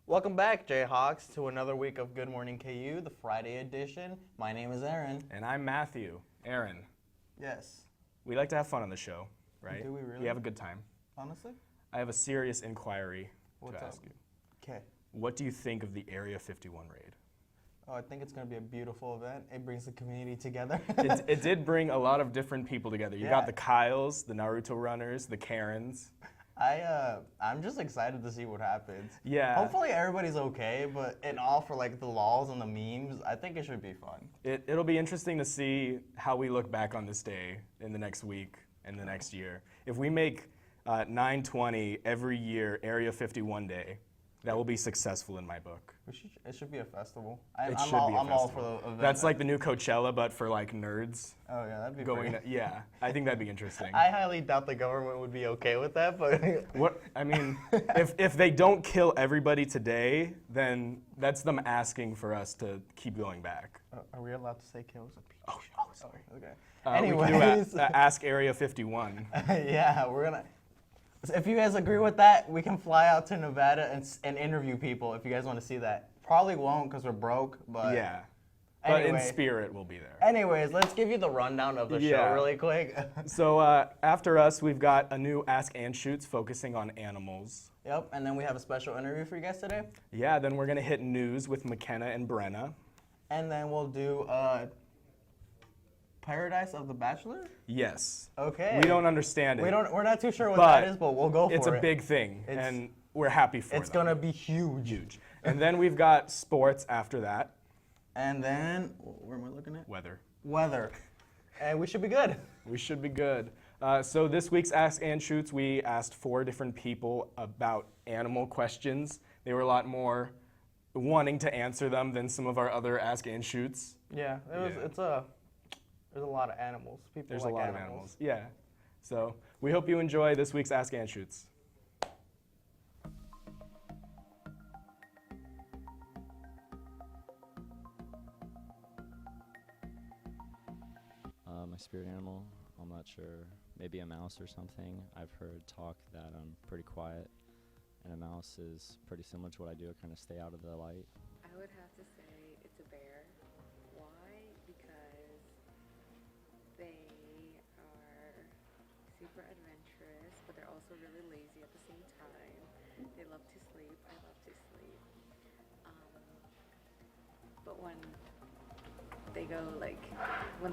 Welcome back, Jayhawks, to another week of Good Morning KU, the Friday edition. My name is Aaron. And I'm Matthew. Aaron. Yes. We like to have fun on the show, right? Do we really? We have a good time. Honestly? I have a serious inquiry What's to up? ask you. Okay. What do you think of the Area 51 raid? Oh, I think it's going to be a beautiful event. It brings the community together. It did bring a lot of different people together. You got the Kyles, the Naruto runners, the Karens. I'm just excited to see what happens. Yeah. Hopefully everybody's okay, but in all for like the laws and the memes, I think it should be fun. It'll be interesting to see how we look back on this day in the next week and the next year. If we make 9/20 every year Area 51 Day, that will be successful in my book. It should be a festival. I'm all for the event. That's like the new Coachella, but for like nerds. Oh yeah, that'd be Going. pretty. Yeah, I think that'd be interesting. I highly doubt the government would be okay with that, but What I mean, if they don't kill everybody today, then that's them asking for us to keep going back. Are we allowed to say kills of people? Oh, sorry. Okay. We can do Ask Area 51. Yeah, we're gonna. If you guys agree with that, we can fly out to Nevada and interview people. If you guys want to see that, probably won't because we're broke. But Yeah, but anyway, in spirit, we'll be there. Anyways, let's give you the rundown of the show really quick. So after us, we've got a new Ask and Shoots focusing on animals. Yep, and then we have a special interview for you guys today. Yeah, then we're gonna hit news with McKenna and Brenna. And then we'll do Paradise of the Bachelor. Yes. Okay. We don't understand it. We're not too sure what But that is, but we'll go for it. It's a big thing, and we're happy for it. It's gonna be huge. Huge. And then we've got sports after that. And then where am I looking at? Weather. And we should be good. We should be good. So this week's Ask and Shoots, we asked 4 different people about animal questions. They were a lot more wanting to answer them than some of our other Ask and Shoots. Yeah, there's a lot of animals. There's a lot of animals. Yeah. So we hope you enjoy this week's Ask and Shoots. My spirit animal, I'm not sure, maybe a mouse or something. I've heard talk that I'm pretty quiet, and a mouse is pretty similar to what I do. I kind of stay out of the light. I would have to say it's a bear. Why? Because they are super adventurous, but they're also really lazy at the same time. They love to sleep. I love to sleep. But when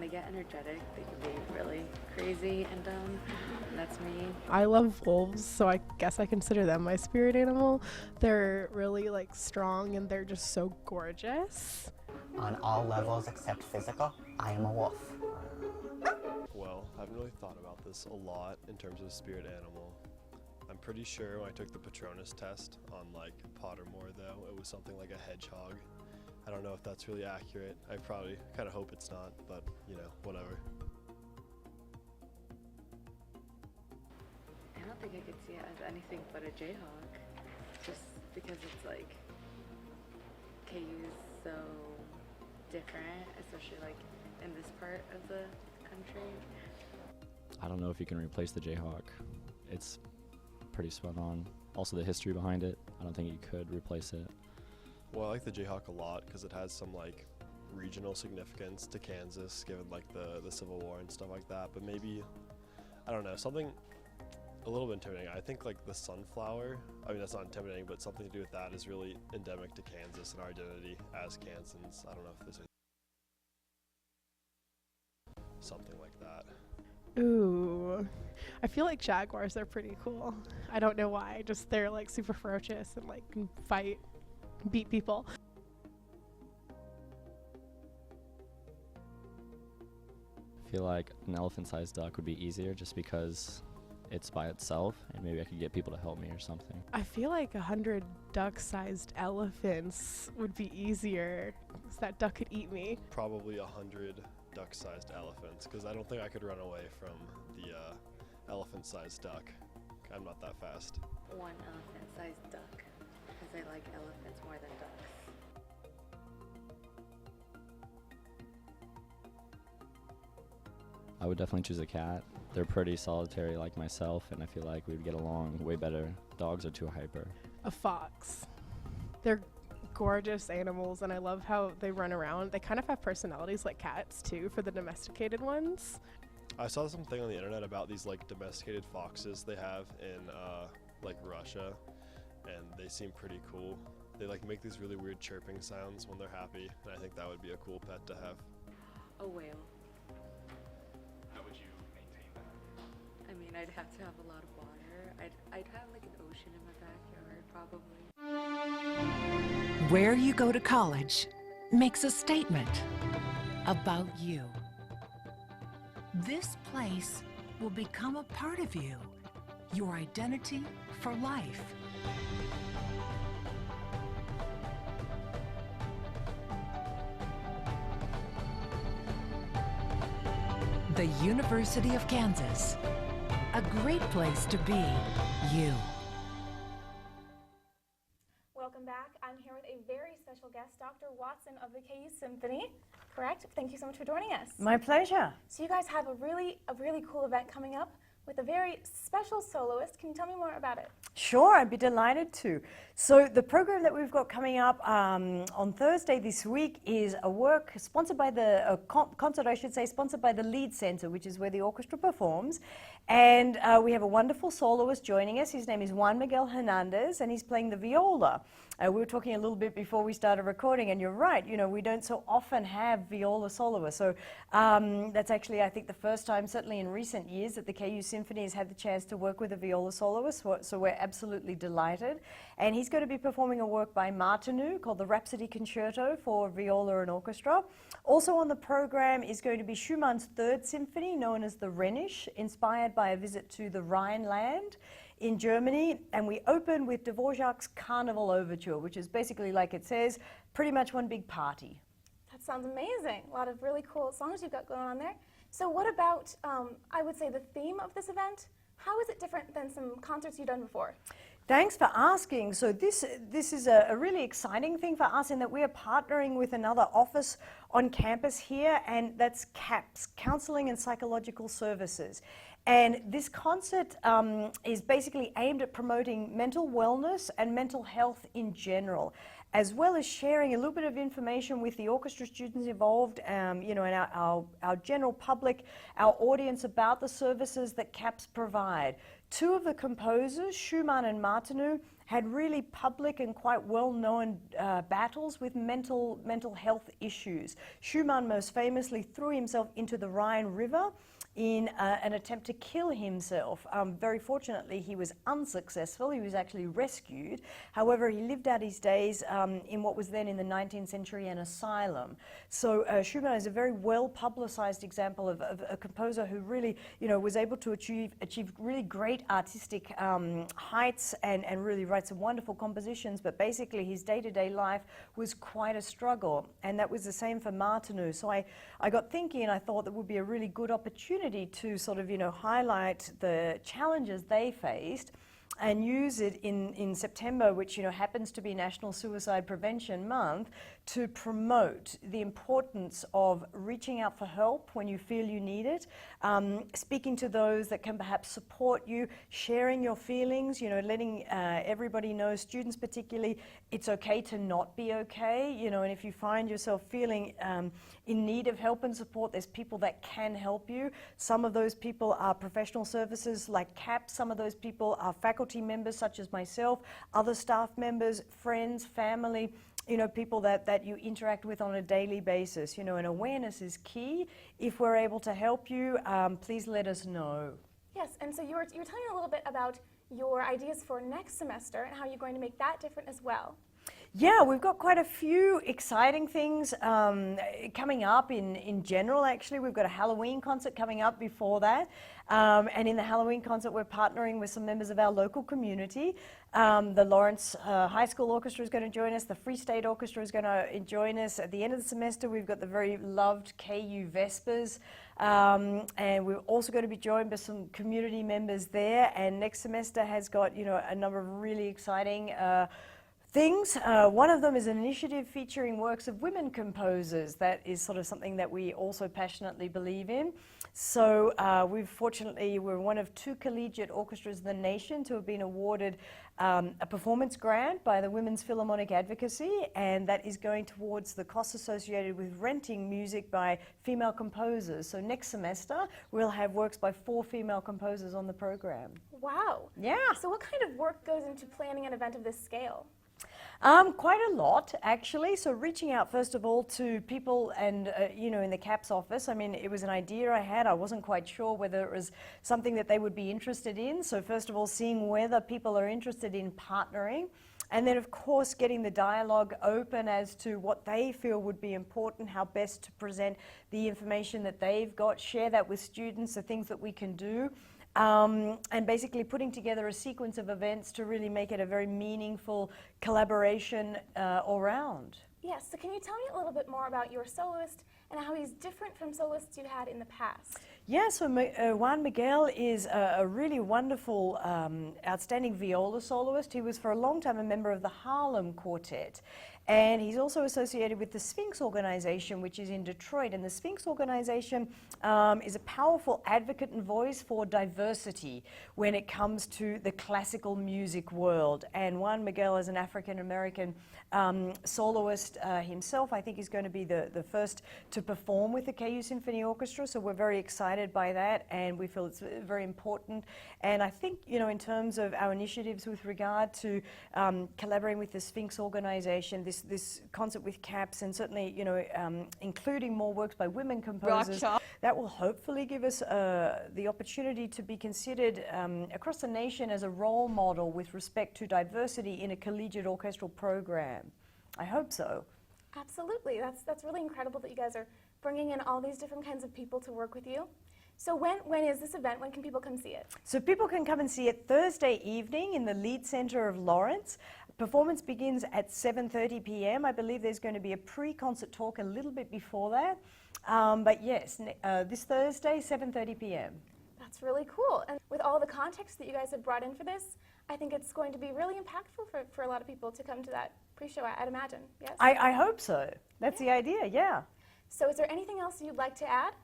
they get energetic, they can be really crazy and dumb. And that's me. I love wolves, so I guess I consider them my spirit animal. They're really strong and they're just so gorgeous. On all levels except physical, I am a wolf. Well, I haven't really thought about this a lot in terms of spirit animal. I'm pretty sure when I took the Patronus test on Pottermore though, it was something like a hedgehog. I don't know if that's really accurate. I probably kind of hope it's not, but whatever. I don't think I could see it as anything but a Jayhawk, just because it's KU is so different, especially in this part of the country. I don't know if you can replace the Jayhawk. It's pretty spot on. Also the history behind it, I don't think you could replace it. Well, I like the Jayhawk a lot because it has some regional significance to Kansas, given the Civil War and stuff like that. But maybe, I don't know, something a little bit intimidating. I think the sunflower, I mean that's not intimidating, but something to do with that is really endemic to Kansas and our identity as Kansans. I don't know if there's something like that. Ooh, I feel like jaguars are pretty cool. I don't know why, just they're super ferocious and can fight, beat people. I feel like an elephant-sized duck would be easier just because it's by itself, and maybe I could get people to help me or something. I feel like 100 duck-sized elephants would be easier, because that duck could eat me. Probably 100 duck-sized elephants, because I don't think I could run away from the elephant-sized duck. I'm not that fast. One elephant-sized duck, because I like elephants more than ducks. I would definitely choose a cat. They're pretty solitary like myself, and I feel like we'd get along way better. Dogs are too hyper. A fox. They're gorgeous animals, and I love how they run around. They kind of have personalities like cats too for the domesticated ones. I saw something on the internet about these like domesticated foxes they have in like Russia, and they seem pretty cool. They like make these really weird chirping sounds when they're happy, and I think that would be a cool pet to have. A whale. How would you maintain that? I mean, I'd have to have a lot of water. I'd have like an ocean in my backyard, probably. Where you go to college makes a statement about you. This place will become a part of you, your identity for life. The University of Kansas, a great place to be you. Welcome back. I'm here with a very special guest, Dr. Watson of the KU Symphony. Correct? Thank you so much for joining us. My pleasure. So you guys have a really cool event coming up with a very special soloist. Can you tell me more about it? Sure, I'd be delighted to. So the program that we've got coming up on Thursday this week is a work sponsored by the concert, I should say, sponsored by the Lead Center, which is where the orchestra performs. And we have a wonderful soloist joining us. His name is Juan Miguel Hernandez, and he's playing the viola. We were talking a little bit before we started recording, and you're right, you know, we don't so often have viola soloists. So that's actually, I think, the first time, certainly in recent years, that the KU Symphony has had the chance to work with a viola soloist. So we're absolutely delighted. And he's going to be performing a work by Martinu called the Rhapsody Concerto for viola and orchestra. Also on the program is going to be Schumann's Third Symphony, known as the Rhenish, inspired by a visit to the Rhineland in Germany, and we open with Dvorak's Carnival Overture, which is basically, like it says, pretty much one big party. That sounds amazing. A lot of really cool songs you've got going on there. So what about, I would say, the theme of this event? How is it different than some concerts you've done before? Thanks for asking. So this is a really exciting thing for us in that we are partnering with another office on campus here, and that's CAPS, Counseling and Psychological Services. And this concert is basically aimed at promoting mental wellness and mental health in general, as well as sharing a little bit of information with the orchestra students involved, you know, and our general public, our audience about the services that CAPS provide. Two of the composers, Schumann and Martinu, had really public and quite well-known battles with mental health issues. Schumann most famously threw himself into the Rhine River in an attempt to kill himself. Very fortunately, he was unsuccessful. He was actually rescued. However, he lived out his days in what was then in the 19th century an asylum. So Schumann is a very well-publicized example of a composer who really, you know, was able to achieve really great artistic heights and really write some wonderful compositions, but basically his day-to-day life was quite a struggle, and that was the same for Martinu. So I got thinking, and I thought that would be a really good opportunity to sort of, you know, highlight the challenges they faced and use it in September, which, you know, happens to be National Suicide Prevention Month, to promote the importance of reaching out for help when you feel you need it, speaking to those that can perhaps support you, sharing your feelings, you know, letting everybody know, students particularly, it's okay to not be okay, you know, and if you find yourself feeling in need of help and support, there's people that can help you. Some of those people are professional services like CAP, some of those people are faculty members such as myself, other staff members, friends, family, you know, people that you interact with on a daily basis, you know, and awareness is key. If we're able to help you, please let us know. Yes, and so you were telling me a little bit about your ideas for next semester and how you're going to make that different as well. Yeah, we've got quite a few exciting things coming up in general, actually. We've got a Halloween concert coming up before that. And in the Halloween concert, we're partnering with some members of our local community. The Lawrence High School Orchestra is going to join us. The Free State Orchestra is going to join us. At the end of the semester, we've got the very loved KU Vespers. And we're also going to be joined by some community members there. And next semester has got, you know, a number of really exciting things. One of them is an initiative featuring works of women composers. That is sort of something that we also passionately believe in. So we're one of 2 collegiate orchestras in the nation to have been awarded a performance grant by the Women's Philharmonic Advocacy, and that is going towards the costs associated with renting music by female composers. So next semester we'll have works by 4 female composers on the program. Wow. Yeah. So what kind of work goes into planning an event of this scale? Quite a lot, actually. So reaching out, first of all, to people and, in the CAPS office. I mean, it was an idea I had. I wasn't quite sure whether it was something that they would be interested in. So first of all, seeing whether people are interested in partnering. And then, of course, getting the dialogue open as to what they feel would be important, how best to present the information that they've got, share that with students, the things that we can do. And basically putting together a sequence of events to really make it a very meaningful collaboration all round. Yes, so can you tell me a little bit more about your soloist and how he's different from soloists you had in the past? Yeah, so Juan Miguel is a really wonderful, outstanding viola soloist. He was for a long time a member of the Harlem Quartet. And he's also associated with the Sphinx organization, which is in Detroit. And the Sphinx organization is a powerful advocate and voice for diversity when it comes to the classical music world. And Juan Miguel, as an African-American soloist himself, I think is going to be the first to perform with the KU Symphony Orchestra. So we're very excited by that, and we feel it's very important. And I think, in terms of our initiatives with regard to collaborating with the Sphinx organization, this concert with CAPS, and certainly, including more works by women composers, that will hopefully give us the opportunity to be considered across the nation as a role model with respect to diversity in a collegiate orchestral program. I hope so. Absolutely. That's really incredible that you guys are bringing in all these different kinds of people to work with you. So when is this event? When can people come see it? So people can come and see it Thursday evening in the Lead Center of Lawrence. Performance begins at 7:30 p.m. I believe there's going to be a pre-concert talk a little bit before that. But yes, this Thursday, 7:30 p.m. That's really cool. And with all the context that you guys have brought in for this, I think it's going to be really impactful for a lot of people to come to that pre-show, I'd imagine. Yes? I hope so. That's the idea, yeah. So is there anything else you'd like to add?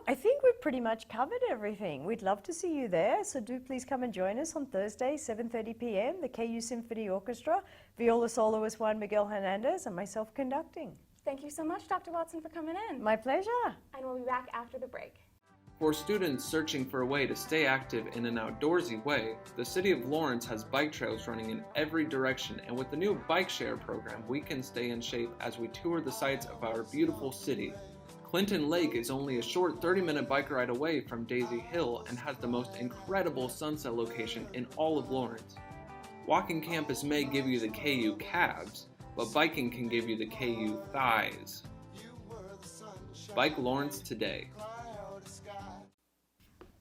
I think we've pretty much covered everything. We'd love to see you there, so do please come and join us on Thursday, 7:30 p.m. The KU Symphony Orchestra, viola soloist Juan Miguel Hernandez, and myself conducting. Thank you so much, Dr. Watson, for coming in. My pleasure. And we'll be back after the break. For students searching for a way to stay active in an outdoorsy way, the City of Lawrence has bike trails running in every direction, and with the new bike share program, we can stay in shape as we tour the sights of our beautiful city. Clinton Lake is only a short 30-minute bike ride away from Daisy Hill and has the most incredible sunset location in all of Lawrence. Walking campus may give you the KU calves, but biking can give you the KU thighs. Bike Lawrence today.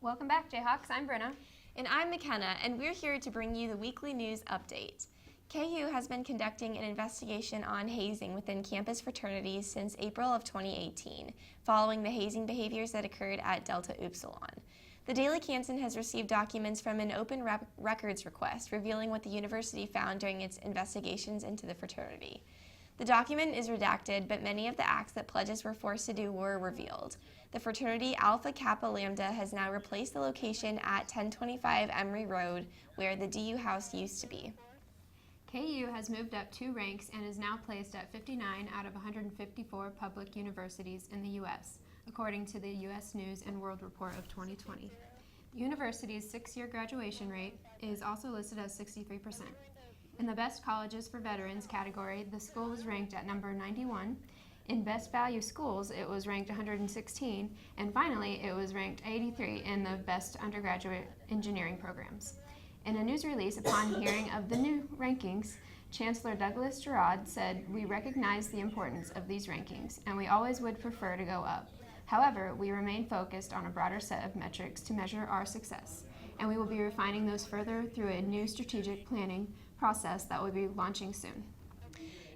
Welcome back, Jayhawks. I'm Brenna. And I'm McKenna, and we're here to bring you the weekly news update. KU has been conducting an investigation on hazing within campus fraternities since April of 2018, following the hazing behaviors that occurred at Delta Upsilon. The Daily Canton has received documents from an open records request revealing what the university found during its investigations into the fraternity. The document is redacted, but many of the acts that pledges were forced to do were revealed. The fraternity Alpha Kappa Lambda has now replaced the location at 1025 Emory Road, where the DU House used to be. KU has moved up 2 ranks and is now placed at 59 out of 154 public universities in the U.S., according to the U.S. News and World Report of 2020. The university's 6-year graduation rate is also listed as 63%. In the Best Colleges for Veterans category, the school was ranked at number 91. In Best Value Schools, it was ranked 116. And finally, it was ranked 83 in the Best Undergraduate Engineering programs. In a news release upon hearing of the new rankings, Chancellor Douglas Girard said, "We recognize the importance of these rankings, and we always would prefer to go up. However, we remain focused on a broader set of metrics to measure our success, and we will be refining those further through a new strategic planning process that will be launching soon."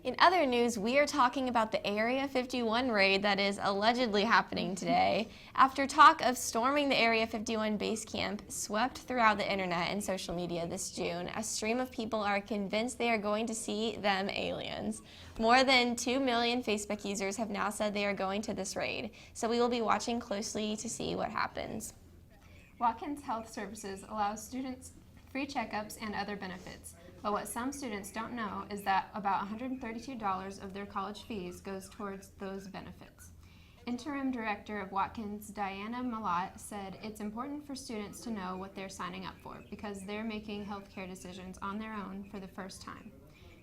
In other news, we are talking about the Area 51 raid that is allegedly happening today. After talk of storming the Area 51 base camp swept throughout the internet and social media this June, a stream of people are convinced they are going to see them aliens. More than 2 million Facebook users have now said they are going to this raid, so we will be watching closely to see what happens. Watkins Health Services allows students free checkups and other benefits. But what some students don't know is that about $132 of their college fees goes towards those benefits. Interim Director of Watkins, Diana Malott, said it's important for students to know what they're signing up for because they're making healthcare decisions on their own for the first time.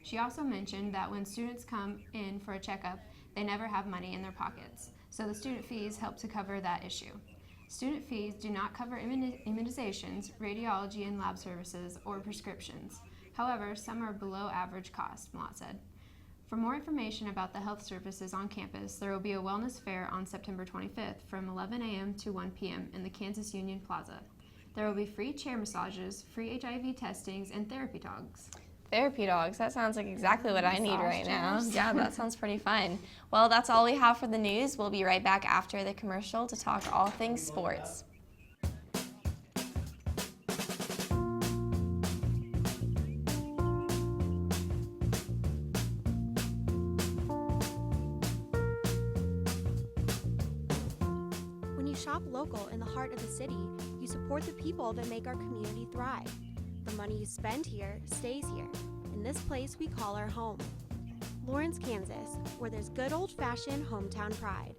She also mentioned that when students come in for a checkup, they never have money in their pockets, so the student fees help to cover that issue. Student fees do not cover immunizations, radiology and lab services, or prescriptions. However, some are below average cost, Malott said. For more information about the health services on campus, there will be a wellness fair on September 25th from 11 a.m. to 1 p.m. in the Kansas Union Plaza. There will be free chair massages, free HIV testings, and therapy dogs. Therapy dogs, that sounds like exactly what I need right now. Yeah, that sounds pretty fun. Well, that's all we have for the news. We'll be right back after the commercial to talk all things sports. When you shop local in the heart of the city, you support the people that make our community thrive. The money you spend here stays here, in this place we call our home. Lawrence, Kansas, where there's good old-fashioned hometown pride.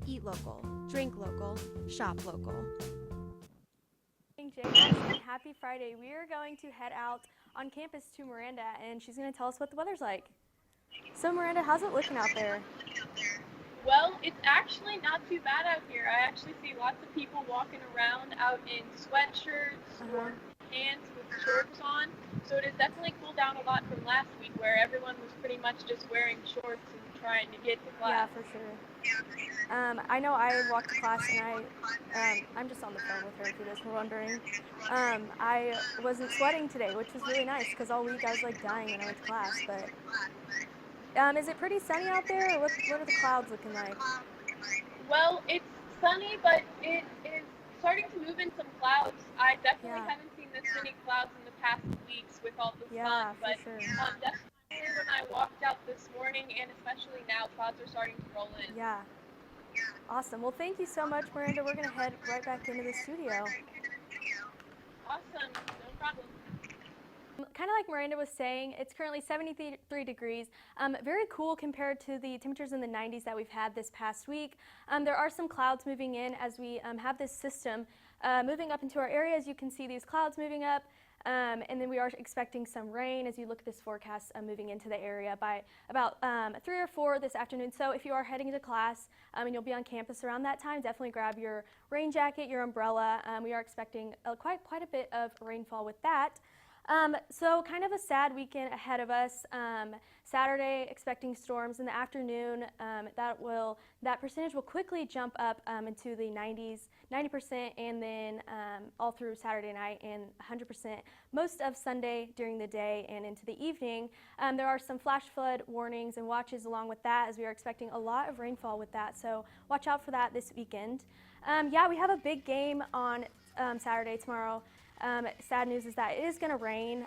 Eat local, drink local, shop local. Jay, and happy Friday. We are going to head out on campus to Miranda, and she's going to tell us what the weather's like. So Miranda, how's it looking out there? Well, it's actually not too bad out here. I actually see lots of people walking around out in sweatshirts or pants with shorts on. So it has definitely cooled down a lot from last week where everyone was pretty much just wearing shorts and trying to get to class. Yeah, for sure. I know I walked to class and I'm just on the phone with her if you guys were wondering. I wasn't sweating today, which was really nice because all week I was like dying when I went to class. But is it pretty sunny out there, or what are the clouds looking like? Well, it's sunny, but it is starting to move in some clouds. I definitely haven't seen this many clouds in the past weeks with all the sun, but definitely when I walked out this morning, and especially now, clouds are starting to roll in. Yeah. Awesome. Well, thank you so much, Miranda. We're going to head right back into the studio. Awesome. No problem. Kind of like Miranda was saying, it's currently 73 degrees. Very cool compared to the temperatures in the 90s that we've had this past week. There are some clouds moving in as we have this system moving up into our area. As you can see, these clouds moving up. And then we are expecting some rain as you look at this forecast moving into the area by about 3 or 4 this afternoon. So if you are heading to class and you'll be on campus around that time, definitely grab your rain jacket, your umbrella. We are expecting quite a bit of rainfall with that. So kind of a sad weekend ahead of us. Saturday, expecting storms in the afternoon. That percentage will quickly jump up into the 90%, and then all through Saturday night and 100% most of Sunday during the day and into the evening. There are some flash flood warnings and watches along with that, as we are expecting a lot of rainfall with that. So watch out for that this weekend. Yeah, we have a big game on Saturday tomorrow. Sad news is that it is going to rain.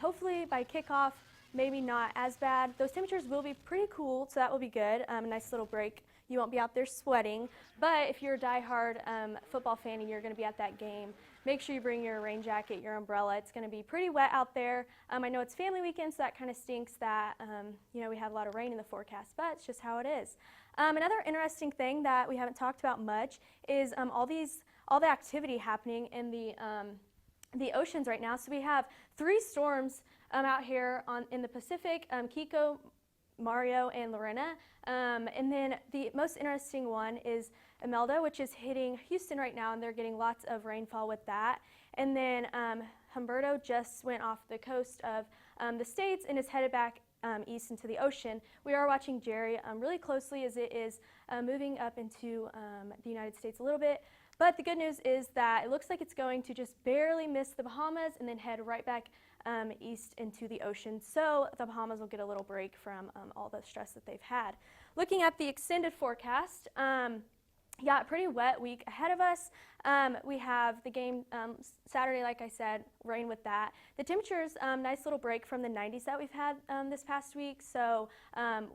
Hopefully by kickoff, maybe not as bad. Those temperatures will be pretty cool, so that will be good. A nice little break. You won't be out there sweating. But if you're a diehard football fan and you're going to be at that game, make sure you bring your rain jacket, your umbrella. It's going to be pretty wet out there. I know it's family weekend, so that kind of stinks that we have a lot of rain in the forecast, but it's just how it is. Another interesting thing that we haven't talked about much is all the activity happening in the oceans right now. So we have 3 storms out here in the Pacific, Kiko, Mario, and Lorena. And then the most interesting one is Imelda, which is hitting Houston right now, and they're getting lots of rainfall with that. And then Humberto just went off the coast of the States and is headed back east into the ocean. We are watching Jerry really closely as it is moving up into the United States a little bit. But the good news is that it looks like it's going to just barely miss the Bahamas and then head right back east into the ocean. So the Bahamas will get a little break from all the stress that they've had. Looking at the extended forecast, yeah, pretty wet week ahead of us. We have the game Saturday, like I said, rain with that. The temperatures, nice little break from the 90s that we've had this past week. So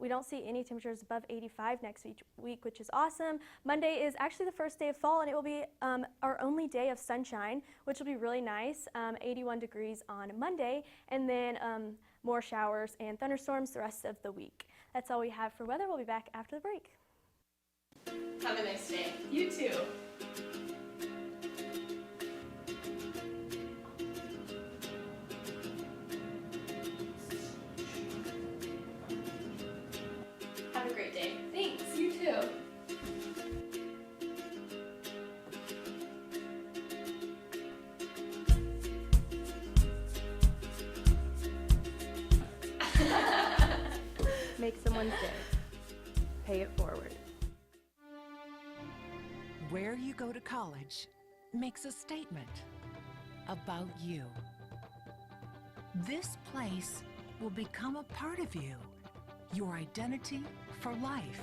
we don't see any temperatures above 85 next week, which is awesome. Monday is actually the first day of fall, and it will be our only day of sunshine, which will be really nice. 81 degrees on Monday, and then more showers and thunderstorms the rest of the week. That's all we have for weather. We'll be back after the break. Have a nice day. You too. Have a great day. Thanks. You too. Make someone's day. Pay it forward. Where you go to college makes a statement about you. This place will become a part of you, your identity for life.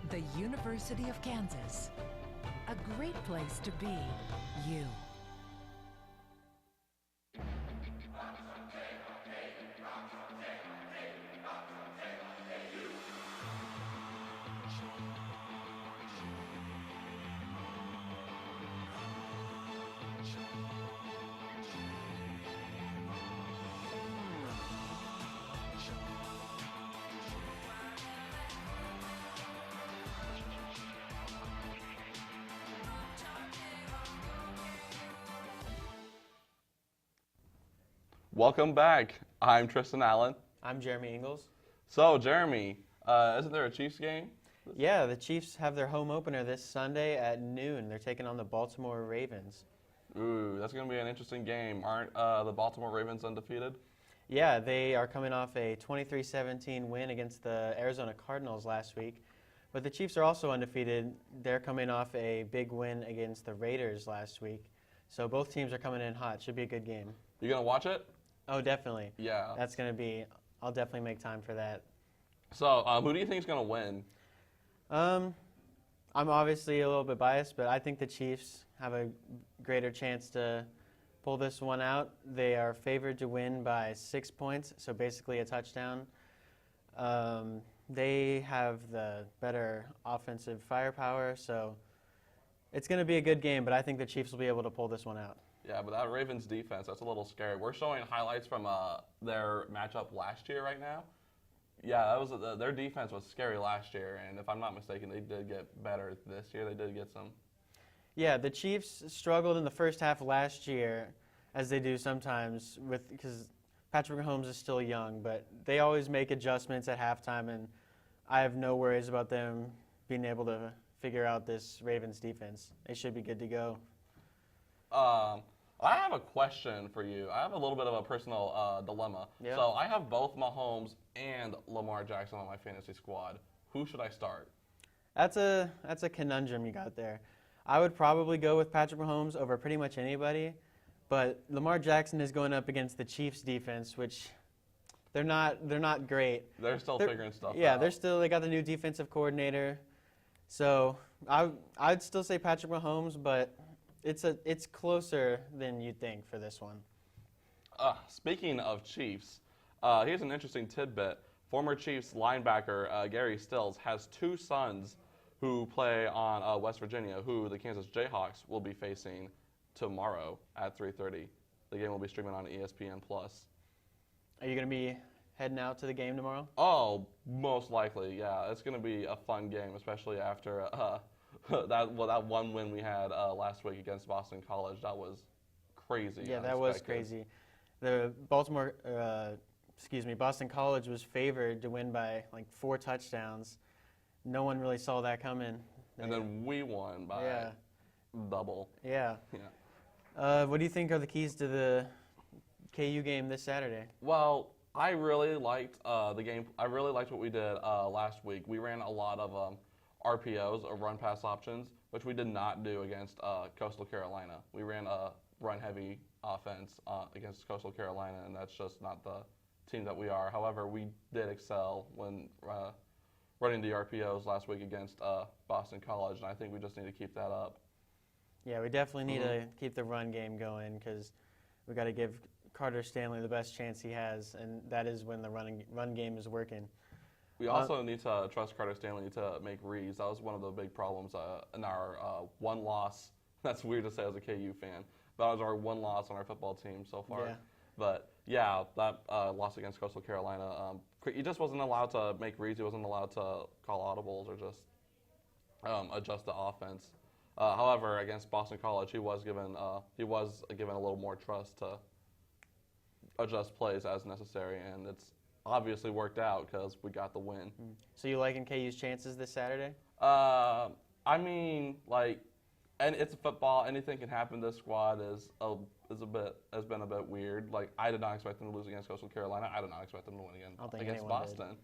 The University of Kansas, a great place to be you. Welcome back. I'm Tristan Allen. I'm Jeremy Ingles. So, Jeremy, isn't there a Chiefs game? Yeah, the Chiefs have their home opener this Sunday at noon. They're taking on the Baltimore Ravens. Ooh, that's going to be an interesting game. Aren't the Baltimore Ravens undefeated? Yeah, they are coming off a 23-17 win against the Arizona Cardinals last week. But the Chiefs are also undefeated. They're coming off a big win against the Raiders last week. So both teams are coming in hot. Should be a good game. You going to watch it? Oh, definitely. Yeah. That's going to be, I'll definitely make time for that. So, who do you think is going to win? I'm obviously a little bit biased, but I think the Chiefs have a greater chance to pull this one out. They are favored to win by 6 points, so basically a touchdown. They have the better offensive firepower, so it's going to be a good game, but I think the Chiefs will be able to pull this one out. Yeah, but that Ravens defense, that's a little scary. We're showing highlights from their matchup last year right now. Yeah, that was their defense was scary last year, and if I'm not mistaken, they did get better this year. They did get some. Yeah, the Chiefs struggled in the first half last year, as they do sometimes, because Patrick Mahomes is still young, but they always make adjustments at halftime, and I have no worries about them being able to figure out this Ravens defense. They should be good to go. I have a question for you. I have a little bit of a personal dilemma. Yep. So I have both Mahomes and Lamar Jackson on my fantasy squad. Who should I start? That's a conundrum you got there. I would probably go with Patrick Mahomes over pretty much anybody, but Lamar Jackson is going up against the Chiefs defense, which they're not great. They're still figuring stuff out. Yeah, they got the new defensive coordinator. So I'd still say Patrick Mahomes, but it's closer than you'd think for this one. Speaking of Chiefs, here's an interesting tidbit. Former Chiefs linebacker Gary Stills has two sons who play on West Virginia, who the Kansas Jayhawks will be facing tomorrow at 3:30. The game will be streaming on ESPN+. Are you going to be heading out to the game tomorrow? Oh, most likely, yeah. It's going to be a fun game, especially after that one win we had last week against Boston College. That was crazy. Yeah, that was crazy. The Boston College was favored to win by like 4 touchdowns. No one really saw that coming. And then we won by double. Yeah. What do you think are the keys to the KU game this Saturday? Well, I really liked the game. I really liked what we did last week. We ran a lot of RPOs, or run pass options, which we did not do against Coastal Carolina. We ran a run-heavy offense against Coastal Carolina, and that's just not the team that we are. However, we did excel when running the RPOs last week against Boston College, and I think we just need to keep that up. Yeah, we definitely need to keep the run game going because we got to give Carter Stanley the best chance he has, and that is when the run game is working. We also need to trust Carter Stanley to make reads. That was one of the big problems in our one loss. That's weird to say as a KU fan. That was our one loss on our football team so far. Yeah. But yeah, that loss against Coastal Carolina, he just wasn't allowed to make reads. He wasn't allowed to call audibles or just adjust the offense. However, against Boston College, he was given a little more trust to adjust plays as necessary, and it's obviously worked out because we got the win. So you liking KU's chances this Saturday? I mean, and it's football. Anything can happen. This squad has been a bit weird. I did not expect them to lose against Coastal Carolina. I did not expect them to win against Boston.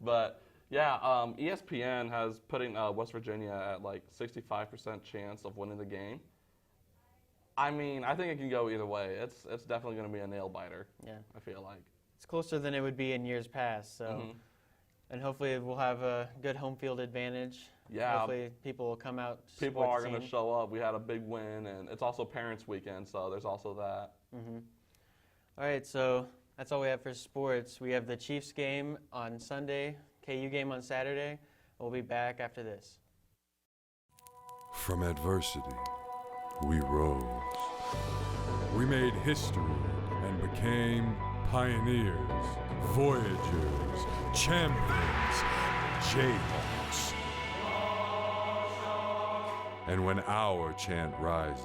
But yeah, ESPN has putting West Virginia at 65% chance of winning the game. I mean, I think it can go either way. It's definitely going to be a nail biter. Yeah, I feel like it's closer than it would be in years past. So, and hopefully we'll have a good home field advantage. Yeah. Hopefully people will come out. People are going to show up. We had a big win, and it's also Parents' Weekend, so there's also that. All right, so that's all we have for sports. We have the Chiefs game on Sunday, KU game on Saturday. We'll be back after this. From adversity, we rose. We made history and became pioneers, voyagers, champions, Jayhawks. And when our chant rises,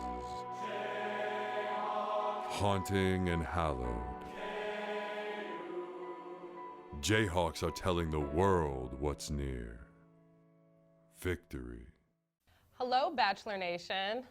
haunting and hallowed, Jayhawks are telling the world what's near. Victory. Hello, Bachelor Nation.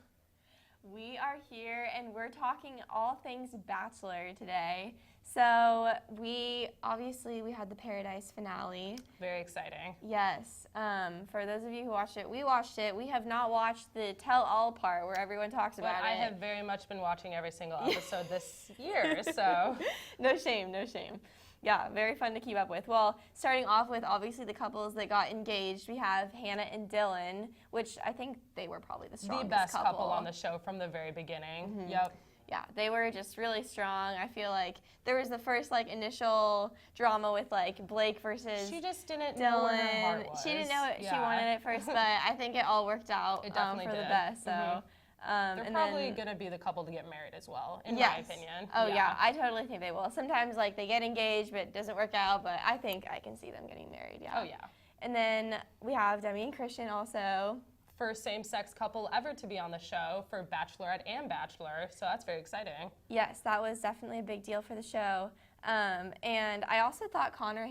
We are here and we're talking all things Bachelor today. So we had the Paradise finale. Very exciting. Yes. For those of you who watched it, we watched it. We have not watched the tell-all part where everyone talks about it. I have very much been watching every single episode this year, so. No shame, no shame. Yeah, very fun to keep up with. Well, starting off with obviously the couples that got engaged, we have Hannah and Dylan, which I think they were probably the strongest couple. The best couple on the show from the very beginning. Yep. Yeah, they were just really strong. I feel like there was the first initial drama with Blake versus She just didn't Dylan. know where her heart was. She didn't know it. She wanted it first, but I think it all worked out It definitely for did. the best. So. They're probably going to be the couple to get married as well, in yes. my opinion. Oh, yeah, I totally think they will. Sometimes, they get engaged, but it doesn't work out, but I think I can see them getting married, yeah. Oh, yeah. And then we have Demi and Christian also. First same-sex couple ever to be on the show for Bachelorette and Bachelor, so that's very exciting. Yes, that was definitely a big deal for the show. And I also thought Connor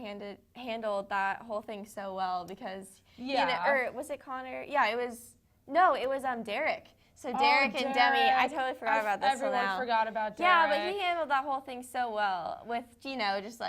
handled that whole thing so well because, or was it Connor? Yeah, it was Derek. So Derek and Demi, I totally forgot about this one now. Everyone forgot about Derek. Yeah, but he handled that whole thing so well with, just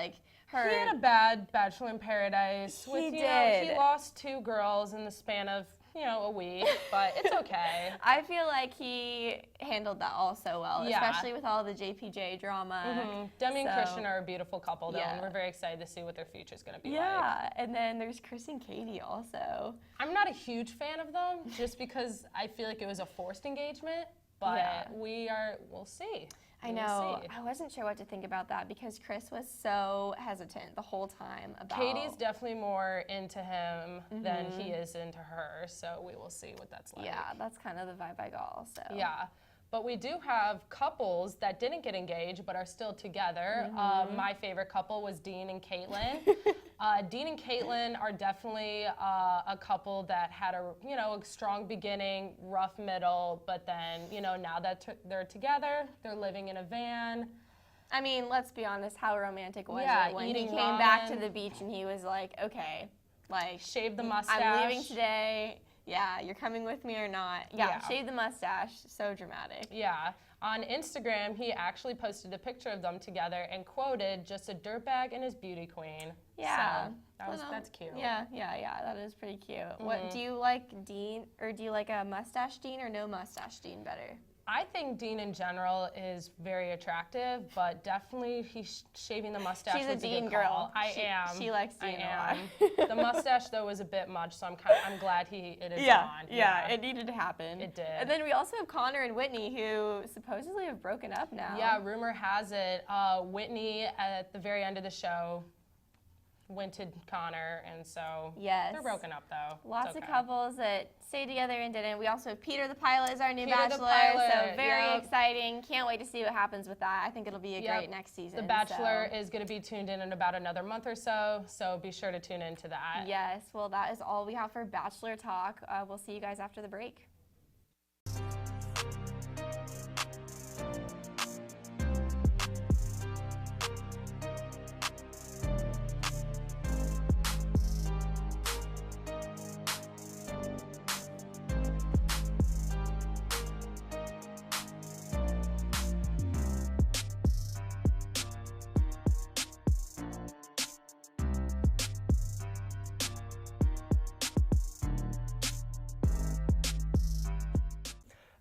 her. He had a bad Bachelor in Paradise. He did. He lost 2 girls in the span of, a week, but it's okay. I feel like he handled that all so well, especially with all the JPJ drama. Demi and Christian are a beautiful couple, though, and we're very excited to see what their future is going to be like. Yeah, and then there's Chris and Katie also. I'm not a huge fan of them, just because I feel like it was a forced engagement, but we'll see. I know. I wasn't sure what to think about that because Chris was so hesitant the whole time about. Katie's definitely more into him than he is into her, so we will see what that's like. Yeah, that's kind of the vibe I got also. Yeah. But we do have couples that didn't get engaged but are still together. My favorite couple was Dean and Caitlin. Dean and Caitlin are definitely a couple that had a strong beginning, rough middle, but then now that they're together, they're living in a van. I mean, let's be honest, how romantic was it when he came back to the beach and he was like, okay, shave the mustache. I'm leaving today. Yeah, you're coming with me or not. Yeah, shave the mustache. So dramatic. Yeah. On Instagram, he actually posted a picture of them together and quoted, "Just a dirtbag and his beauty queen." Yeah. So that's cute. Yeah, that is pretty cute. What do you like, Dean, or do you like a mustache Dean or no mustache Dean better? I think Dean in general is very attractive, but definitely he's shaving the mustache. She's a was Dean good girl. call. I am. She likes Dean I a am. The mustache though was a bit much, so I'm glad it is gone. Yeah, it needed to happen. It did. And then we also have Connor and Whitney, who supposedly have broken up now. Yeah, rumor has it, Whitney at the very end of the show went to Connor, and so they're broken up though. Lots of couples that stayed together and didn't. We also have Peter the Pilot is our new Peter the Bachelor, Pilot, so very exciting. Can't wait to see what happens with that. I think it'll be a great next season. The Bachelor is going to be tuned in about another month or so be sure to tune in to that. Yes, well that is all we have for Bachelor Talk. We'll see you guys after the break.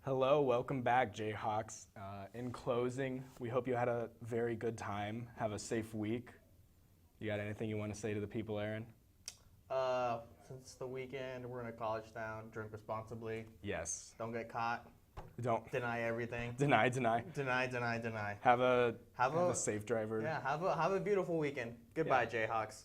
Hello, welcome back, Jayhawks. In closing, we hope you had a very good time. Have a safe week. You got anything you want to say to the people, Aaron? Since it's the weekend, we're in a college town. Drink responsibly. Yes. Don't get caught. Don't. Deny everything. Deny. Deny. Have a safe driver. Yeah, have a beautiful weekend. Goodbye, Jayhawks.